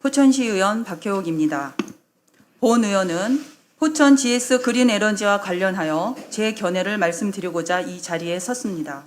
포천시 의원 박혜옥입니다. 본 의원은 포천 GS 그린 에너지와 관련하여 제 견해를 말씀드리고자 이 자리에 섰습니다.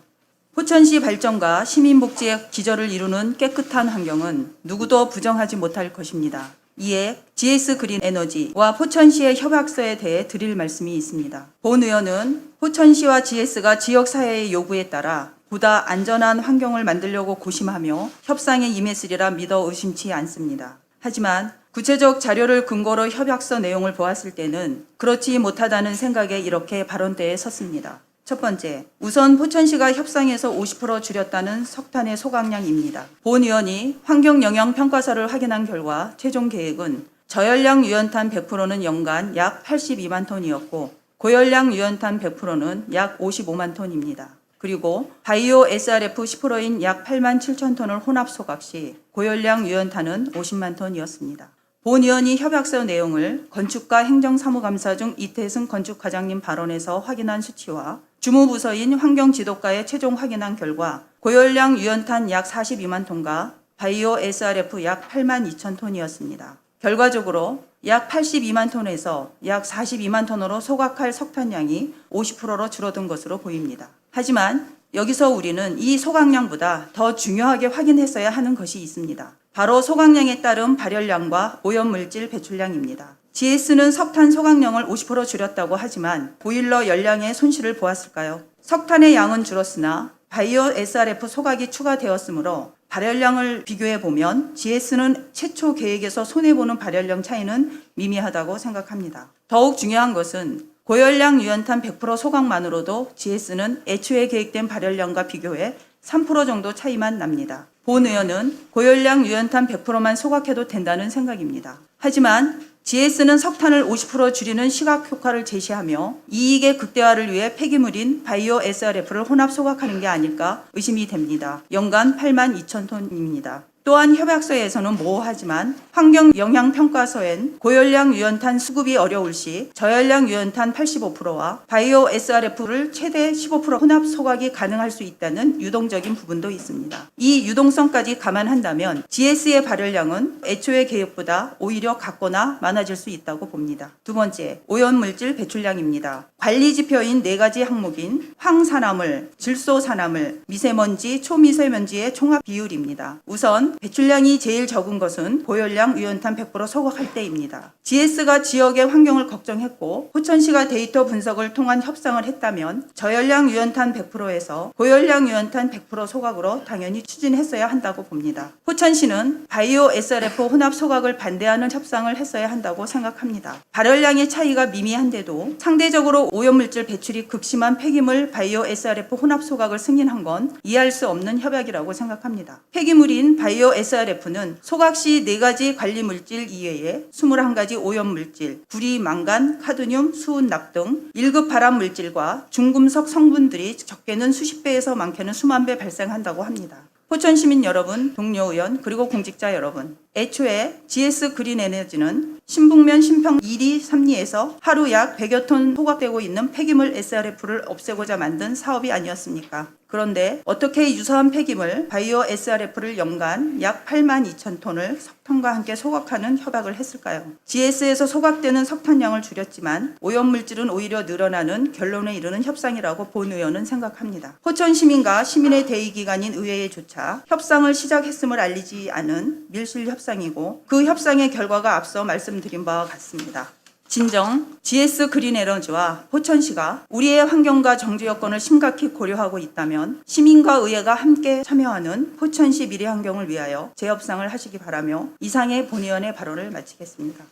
포천시 발전과 시민복지의 기저를 이루는 깨끗한 환경은 누구도 부정하지 못할 것입니다. 이에 GS 그린 에너지와 포천시의 협약서에 대해 드릴 말씀이 있습니다. 본 의원은 포천시와 GS가 지역사회의 요구에 따라 보다 안전한 환경을 만들려고 고심하며 협상에 임했으리라 믿어 의심치 않습니다. 하지만 구체적 자료를 근거로 협약서 내용을 보았을 때는 그렇지 못하다는 생각에 이렇게 발언대에 섰습니다. 첫 번째, 우선 포천시가 협상에서 50% 줄였다는 석탄의 소각량입니다. 본 의원이 환경영향평가서를 확인한 결과 최종 계획은 저열량 유연탄 100%는 연간 약 82만 톤이었고 고열량 유연탄 100%는 약 55만 톤입니다. 그리고 바이오 SRF 10%인 약 8만 7천 톤을 혼합 소각 시 고열량 유연탄은 50만 톤이었습니다. 본 의원이 협약서 내용을 건축과 행정사무감사 중 이태승 건축과장님 발언에서 확인한 수치와 주무부서인 환경지도과에 최종 확인한 결과 고열량 유연탄 약 42만 톤과 바이오 SRF 약 8만 2천 톤이었습니다. 결과적으로 약 82만 톤에서 약 42만 톤으로 소각할 석탄량이 50%로 줄어든 것으로 보입니다. 하지만 여기서 우리는 이 소각량보다 더 중요하게 확인했어야 하는 것이 있습니다. 바로 소각량에 따른 발열량과 오염물질 배출량입니다. GS는 석탄 소각량을 50% 줄였다고 하지만 보일러 열량의 손실을 보았을까요? 석탄의 양은 줄었으나 바이오 SRF 소각이 추가되었으므로 발열량을 비교해보면 GS는 최초 계획에서 손해보는 발열량 차이는 미미하다고 생각합니다. 더욱 중요한 것은 고열량 유연탄 100% 소각만으로도 GS는 애초에 계획된 발열량과 비교해 3% 정도 차이만 납니다. 본 의원은 고열량 유연탄 100%만 소각해도 된다는 생각입니다. 하지만 GS는 석탄을 50% 줄이는 시각 효과를 제시하며 이익의 극대화를 위해 폐기물인 바이오 SRF를 혼합 소각하는 게 아닐까 의심이 됩니다. 연간 8만 2천 톤입니다. 또한 협약서에서는 모호하지만 환경영향평가서엔 고열량 유연탄 수급이 어려울 시 저열량 유연탄 85%와 바이오 SRF를 최대 15% 혼합 소각이 가능할 수 있다는 유동적인 부분도 있습니다. 이 유동성까지 감안한다면 GS의 발열량은 애초의 계획보다 오히려 같거나 많아질 수 있다고 봅니다. 두 번째, 오염물질 배출량입니다. 관리지표인 4가지 항목인 황산화물, 질소산화물, 미세먼지, 초미세먼지의 총합 비율입니다. 우선 배출량이 제일 적은 것은 고열량 유연탄 100% 소각할 때입니다. GS가 지역의 환경을 걱정했고 포천시가 데이터 분석을 통한 협상을 했다면 저열량 유연탄 100%에서 고열량 유연탄 100% 소각으로 당연히 추진했어야 한다고 봅니다. 포천시는 바이오 SRF 혼합 소각을 반대하는 협상을 했어야 한다고 생각합니다. 발열량의 차이가 미미한데도 상대적으로 오염물질 배출이 극심한 폐기물 바이오 SRF 혼합 소각을 승인한 건 이해할 수 없는 협약이라고 생각합니다. 폐기물인 바이오 SRF는 소각 시 4가지 관리물질 이외에 21가지 오염물질, 구리, 망간, 카드뮴, 수은, 납 등 1급 발암물질과 중금속 성분들이 적게는 수십 배에서 많게는 수만 배 발생한다고 합니다. 포천 시민 여러분, 동료 의원, 그리고 공직자 여러분, 애초에 GS 그린 에너지는 신북면 신평 2리, 3리에서 하루 약 100여 톤 소각되고 있는 폐기물 SRF를 없애고자 만든 사업이 아니었습니까? 그런데 어떻게 유사한 폐기물 바이오 SRF를 연간 약 8만 2천 톤을 석탄과 함께 소각하는 협약을 했을까요? GS에서 소각되는 석탄량을 줄였지만 오염물질은 오히려 늘어나는 결론에 이르는 협상이라고 본 의원은 생각합니다. 포천 시민과 시민의 대의기관인 의회에조차 협상을 시작했음을 알리지 않은 밀실 협상이고 그 협상의 결과가 앞서 말씀드린 바와 같습니다. 진정 GS 그린 에너지와 포천시가 우리의 환경과 정주 여건을 심각히 고려하고 있다면 시민과 의회가 함께 참여하는 포천시 미래 환경을 위하여 재협상을 하시기 바라며 이상의 본 의원의 발언을 마치겠습니다.